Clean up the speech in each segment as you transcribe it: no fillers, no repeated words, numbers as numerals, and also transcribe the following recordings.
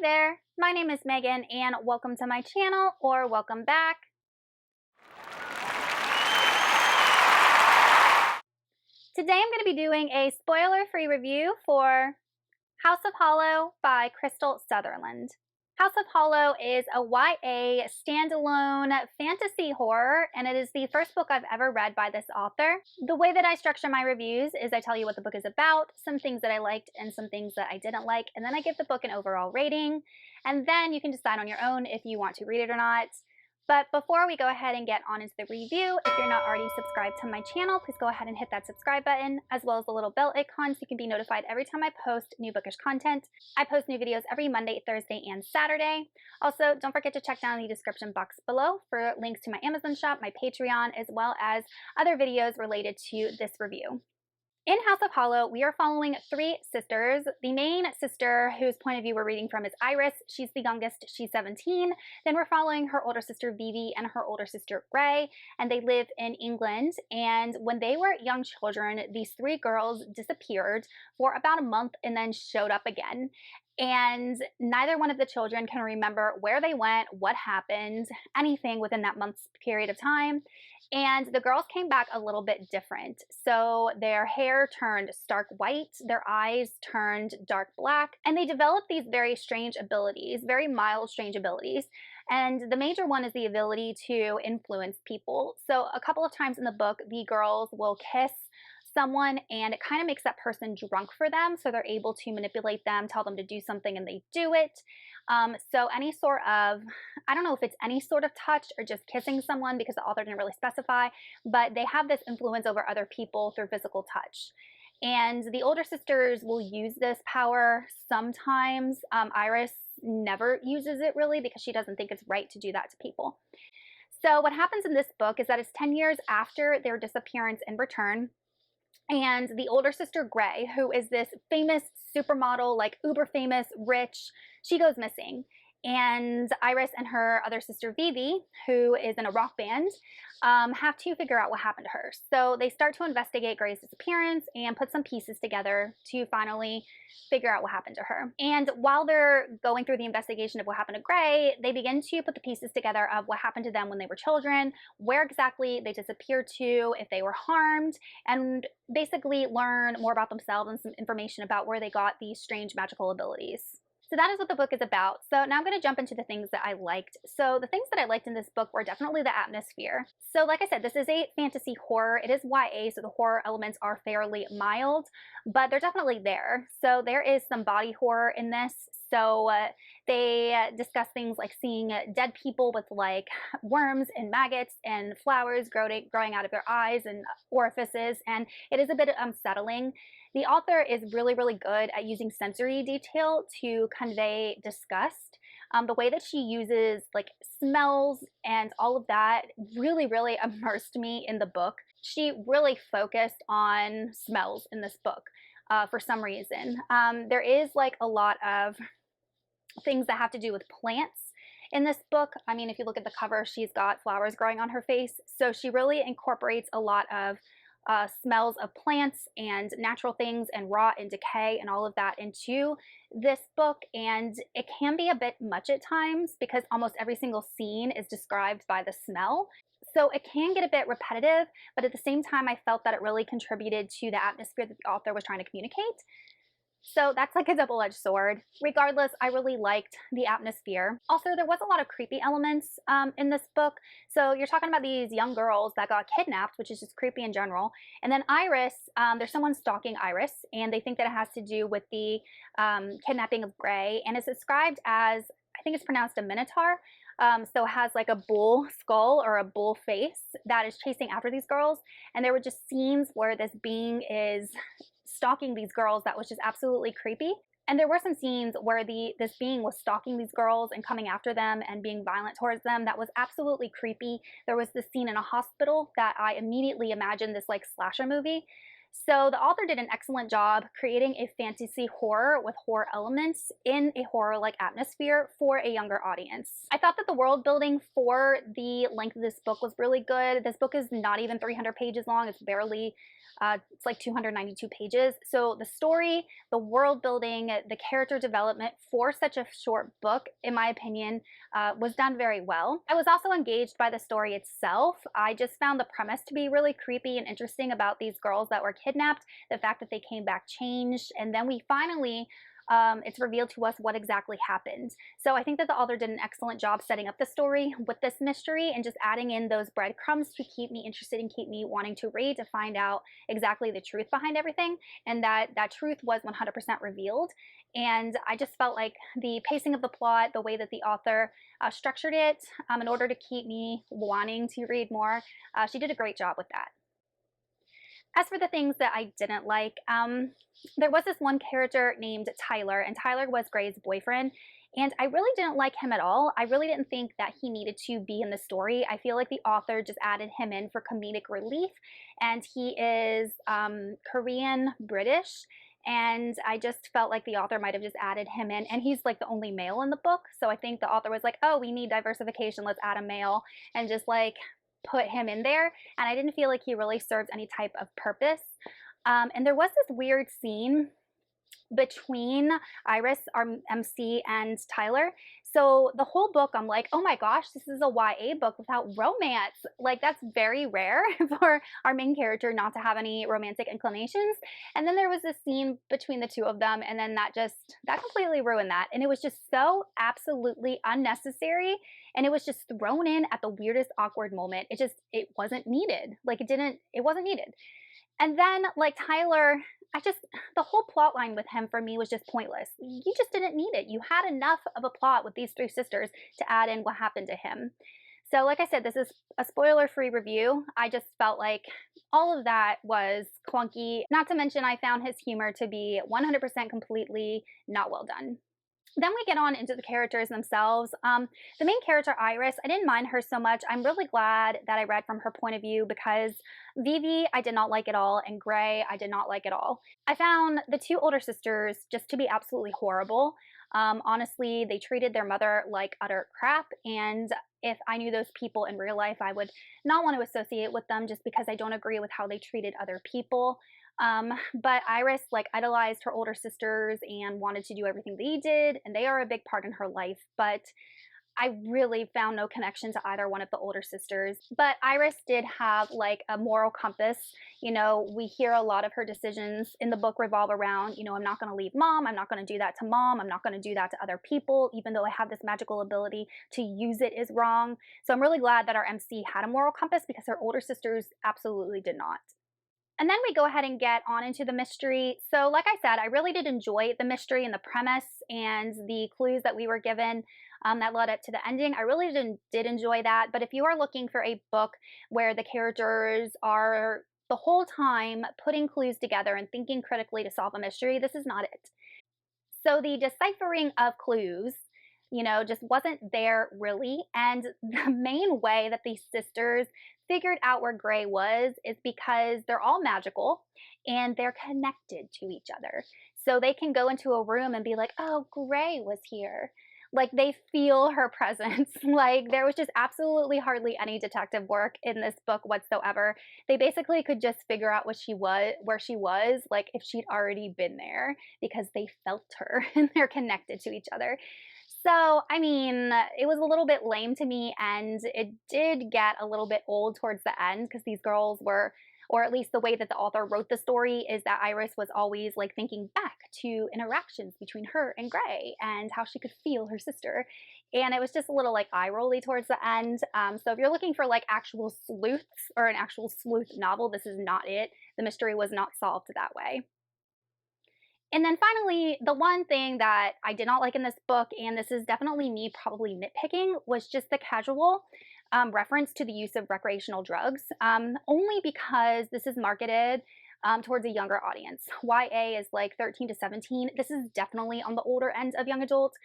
there, my name is Megan and welcome to my channel, or welcome back. Today I'm going to be doing a spoiler-free review for House of Hollow by Krystal Sutherland. House of Hollow is a YA standalone fantasy horror, and it is the first book I've ever read by this author. The way that I structure my reviews is I tell you what the book is about, some things that I liked and some things that I didn't like, and then I give the book an overall rating, and then you can decide on your own if you want to read it or not. But before we go ahead and get on into the review, if you're not already subscribed to my channel, please go ahead and hit that subscribe button, as well as the little bell icon so you can be notified every time I post new bookish content. I post new videos every Monday, Thursday, and Saturday. Also, don't forget to check down the description box below for links to my Amazon shop, my Patreon, as well as other videos related to this review. In House of Hollow, we are following three sisters. The main sister, whose point of view we're reading from, is Iris. She's the youngest. She's 17. Then we're following her older sister, Vivi, and her older sister, Gray, and they live in England. And when they were young children, these three girls disappeared for about a month and then showed up again. And neither one of the children can remember where they went, what happened, anything within that month's period of time. And the girls came back a little bit different. So their hair turned stark white, their eyes turned dark black, and they developed these very strange abilities, very mild strange abilities. And the major one is the ability to influence people. So a couple of times in the book, the girls will kiss someone and it kind of makes that person drunk for them, so they're able to manipulate them, tell them to do something, and they do it. So any sort of, I don't know if it's any sort of touch or just kissing someone, because the author didn't really specify, but they have this influence over other people through physical touch. And the older sisters will use this power sometimes. Iris never uses it really because she doesn't think it's right to do that to people. So what happens in this book is that it's 10 years after their disappearance and return. And the older sister, Gray, who is this famous supermodel, like uber famous, rich, she goes missing. And Iris and her other sister, Vivi, who is in a rock band, have to figure out what happened to her. So they start to investigate Gray's disappearance and put some pieces together to finally figure out what happened to her. And while they're going through the investigation of what happened to Gray, they begin to put the pieces together of what happened to them when they were children, where exactly they disappeared to, if they were harmed, and basically learn more about themselves and some information about where they got these strange magical abilities. So that is what the book is about. So now I'm going to jump into the things that I liked. So the things that I liked in this book were definitely the atmosphere. So like I said, this is a fantasy horror. It is YA, so the horror elements are fairly mild, but they're definitely there. So there is some body horror in this. So they discuss things like seeing dead people with like worms and maggots and flowers growing out of their eyes and orifices, and it is a bit unsettling. The author is really, really good at using sensory detail to convey disgust. The way that she uses like smells and all of that really, really immersed me in the book. She really focused on smells in this book for some reason. There is like a lot of things that have to do with plants in this book. I mean, if you look at the cover, she's got flowers growing on her face. So she really incorporates a lot of smells of plants and natural things and rot and decay and all of that into this book. And it can be a bit much at times because almost every single scene is described by the smell. So it can get a bit repetitive, but at the same time, I felt that it really contributed to the atmosphere that the author was trying to communicate. So that's like a double-edged sword. Regardless, I really liked the atmosphere. Also, there was a lot of creepy elements in this book. So you're talking about these young girls that got kidnapped, which is just creepy in general. And then Iris, there's someone stalking Iris, and they think that it has to do with the kidnapping of Gray. And it's described as, I think it's pronounced a minotaur. So it has like a bull skull or a bull face that is chasing after these girls. And there were just scenes where this being is stalking these girls that was just absolutely creepy. And there were some scenes where this being was stalking these girls and coming after them and being violent towards them that was absolutely creepy. There was this scene in a hospital that I immediately imagined this like slasher movie. So the author did an excellent job creating a fantasy horror with horror elements in a horror-like atmosphere for a younger audience. I thought that the world building for the length of this book was really good. This book is not even 300 pages long. It's barely, it's like 292 pages. So the story, the world building, the character development for such a short book, in my opinion, was done very well. I was also engaged by the story itself. I just found the premise to be really creepy and interesting about these girls that were kidnapped, the fact that they came back changed, and then we finally it's revealed to us what exactly happened. So I think that the author did an excellent job setting up the story with this mystery and just adding in those breadcrumbs to keep me interested and keep me wanting to read to find out exactly the truth behind everything, and that truth was 100% revealed. And I just felt like the pacing of the plot, the way that the author structured it in order to keep me wanting to read more, she did a great job with that. As for the things that I didn't like, there was this one character named Tyler, and Tyler was Gray's boyfriend, and I really didn't like him at all. I really didn't think that he needed to be in the story. I feel like the author just added him in for comedic relief, and he is Korean British, and I just felt like the author might have just added him in, and he's like the only male in the book, so I think the author was like, oh, we need diversification, let's add a male, and just like put him in there, and I didn't feel like he really served any type of purpose. And there was this weird scene between Iris, our MC, and Tyler. So the whole book, I'm like, oh my gosh, this is a YA book without romance. Like, that's very rare for our main character not to have any romantic inclinations. And then there was this scene between the two of them, and then that completely ruined that. And it was just so absolutely unnecessary. And it was just thrown in at the weirdest awkward moment. It wasn't needed. Like, it wasn't needed. And then, like, Tyler, the whole plot line with him for me was just pointless. You just didn't need it. You had enough of a plot with these three sisters to add in what happened to him. So like I said, this is a spoiler-free review. I just felt like all of that was clunky. Not to mention, I found his humor to be 100% completely not well done. Then we get on into the characters themselves. The main character, Iris, I didn't mind her so much. I'm really glad that I read from her point of view because Vivi, I did not like at all, and Gray, I did not like at all. I found the two older sisters just to be absolutely horrible. Honestly, they treated their mother like utter crap, and if I knew those people in real life, I would not want to associate with them just because I don't agree with how they treated other people. But Iris like idolized her older sisters and wanted to do everything they did, and they are a big part in her life, but I really found no connection to either one of the older sisters. But Iris did have like a moral compass. You know, we hear a lot of her decisions in the book revolve around, you know, I'm not going to leave mom, I'm not going to do that to mom, I'm not going to do that to other people, even though I have this magical ability to use it is wrong. So I'm really glad that our MC had a moral compass because her older sisters absolutely did not. And then we go ahead and get on into the mystery. So like I said, I really did enjoy the mystery and the premise and the clues that we were given that led up to the ending. I really did enjoy that. But if you are looking for a book where the characters are the whole time putting clues together and thinking critically to solve a mystery, this is not it. So the deciphering of clues, you know, just wasn't there really. And the main way that these sisters figured out where Gray was is because they're all magical and they're connected to each other. So they can go into a room and be like, oh, Gray was here. Like, they feel her presence. Like, there was just absolutely hardly any detective work in this book whatsoever. They basically could just figure out where she was, like if she'd already been there, because they felt her and they're connected to each other. So, I mean, it was a little bit lame to me, and it did get a little bit old towards the end because these girls were, or at least the way that the author wrote the story is that Iris was always like thinking back to interactions between her and Gray and how she could feel her sister. And it was just a little like eye-rolly towards the end. So if you're looking for like actual sleuths or an actual sleuth novel, this is not it. The mystery was not solved that way. And then finally, the one thing that I did not like in this book, and this is definitely me probably nitpicking, was just the casual reference to the use of recreational drugs, only because this is marketed towards a younger audience. YA is like 13 to 17. This is definitely on the older end of young adult,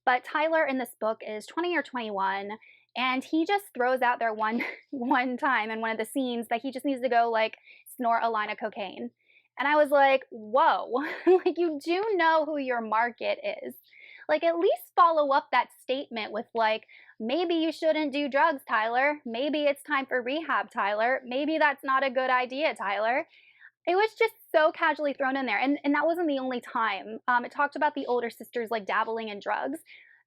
but Tyler in this book is 20 or 21, and he just throws out there one time in one of the scenes that he just needs to go like snort a line of cocaine. And I was like, whoa, like you do know who your market is. Like at least follow up that statement with like, maybe you shouldn't do drugs, Tyler. Maybe it's time for rehab, Tyler. Maybe that's not a good idea, Tyler. It was just so casually thrown in there. And that wasn't the only time. It talked about the older sisters like dabbling in drugs.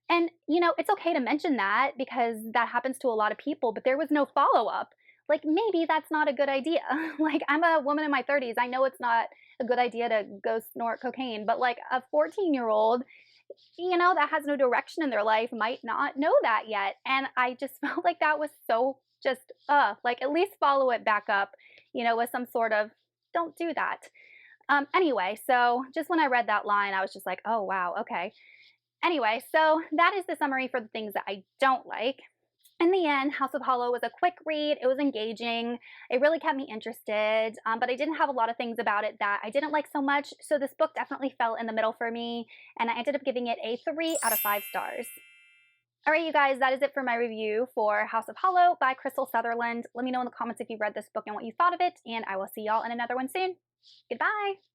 And, you know, it's okay to mention that because that happens to a lot of people, but there was no follow up. Like, maybe that's not a good idea. Like, I'm a woman in my 30s. I know it's not a good idea to go snort cocaine, but like a 14-year-old, you know, that has no direction in their life might not know that yet. And I just felt like that was so just, like, at least follow it back up, you know, with some sort of, don't do that. Anyway, so just when I read that line, I was just like, oh, wow, okay. Anyway, so that is the summary for the things that I don't like. In the end, House of Hollow was a quick read. It was engaging. It really kept me interested, but I didn't have a lot of things about it that I didn't like so much. So this book definitely fell in the middle for me, and I ended up giving it a 3 out of 5 stars. All right, you guys, that is it for my review for House of Hollow by Krystal Sutherland. Let me know in the comments if you read this book and what you thought of it, and I will see y'all in another one soon. Goodbye.